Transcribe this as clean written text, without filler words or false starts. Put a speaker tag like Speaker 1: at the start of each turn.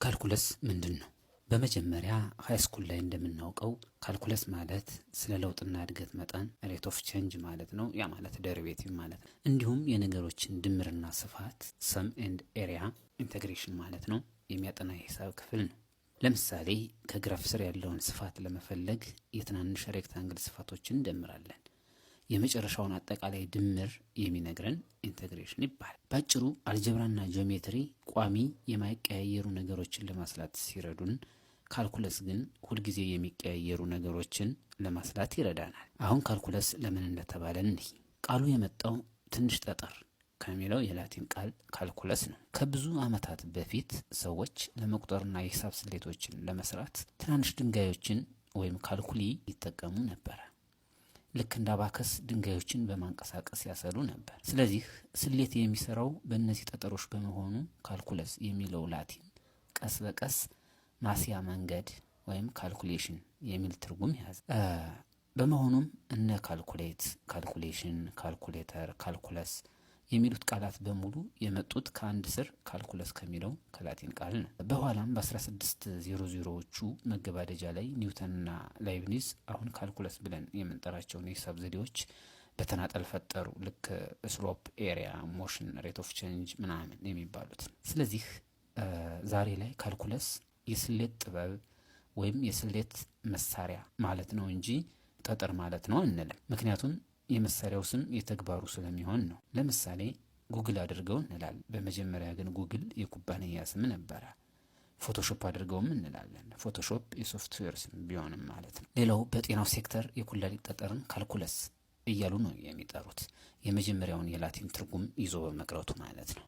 Speaker 1: ካልኩለስ ምንድን ነው? በመጀመሪያ ሃይስኩል ላይ እንደምናውቀው ካልኩለስ ማለት ስለ ለውጥና እድገት መጠን ሬት ኦፍ ቼንጅ ማለት ነው። ያ ማለት ዴሪቬቲቭ ማለት ነው። እንዲሁም የነገሮችን ድምርና ስፋት ሰም ኤንድ ኤሪያ ኢንተግሬሽን ማለት ነው የሚያጠና የሂሳብ ክፍል ነው። ለምሳሌ ከግራፍ ስር ያለውን ስፋት ለመፈለግ የትናንሽ ሬክታንግል ስፋቶችን እንደምራለን። የመጨረሻውን አጠቃላይ ድምር የሚነግረን ኢንተግሬሽን ይባላል። ባጭሩ አልጀብራና ጂኦሜትሪ ቋሚ የማይቀያየሩ ነገሮችን ለማስላት ሲረዱን፣ ካልኩለስ ግን ሁልጊዜ የሚቀያየሩ ነገሮችን ለማስላት ይረዳናል። አሁን ካልኩለስ ለምን እንደተባለ እንይ። ቃሉ የመጣው ትንሽ ጠጠር ከሚለው የላቲን ቃል ካልኩለስ ነው። ከብዙ ዓመታት በፊት ሰዎች ለመቁጠርና የሂሳብ ስሌቶችን ለመስራት ትናንሽ ድንጋዮችን ወይም ካልኩሊ ይጠቀሙ ነበር። ልክ እንደ አባከስ ድንጋዮችን በማንቀሳቀስ ያሰሉ ነበር። ስለዚህ ስሌት የሚሰራው በእነዚህ ጠጠሮች በመሆኑ ካልኩለስ የሚለው ላቲን ቀስ በቀስ ማስያ መንገድ ወይም ካልኩሌሽን የሚል ትርጉም ያዘ። በመሆኑም እነ ካልኩሌት፣ ካልኩሌሽን፣ ካልኩሌተር፣ ካልኩለስ የሚሉት ቃላት በሙሉ የመጡት ከአንድ ስር ካልኩለስ ከሚለው ከላቲን ቃል ነው። በኋላም በ1600ዎቹ መገባደጃ ላይ ኒውተንና ላይብኒዝ አሁን ካልኩለስ ብለን የምንጠራቸውን የሂሳብ ዘዴዎች በተናጠል ፈጠሩ። ልክ ስሎፕ፣ ኤሪያ፣ ሞሽን፣ ሬት ኦፍ ቼንጅ ምናምን የሚባሉት። ስለዚህ ዛሬ ላይ ካልኩለስ የስሌት ጥበብ ወይም የስሌት መሳሪያ ማለት ነው እንጂ ጠጠር ማለት ነው አንልም። ምክንያቱም የመሳሪያው ስም የተግባሩ ስለሚሆን ነው። ለምሳሌ ጉግል አድርገው እንላለን። በመጀመሪያ ግን ጉግል የኩባንያ ስም ነበረ። ፎቶሾፕ አድርገውም እንላለን። ፎቶሾፕ የሶፍትዌር ስም ቢሆንም ማለት ነው። ሌላው በጤናው ሴክተር የኩላሊት ጠጠርን ካልኩለስ እያሉ ነው የሚጠሩት። የመጀመሪያውን የላቲን ትርጉም ይዞ በመቅረቱ ማለት ነው።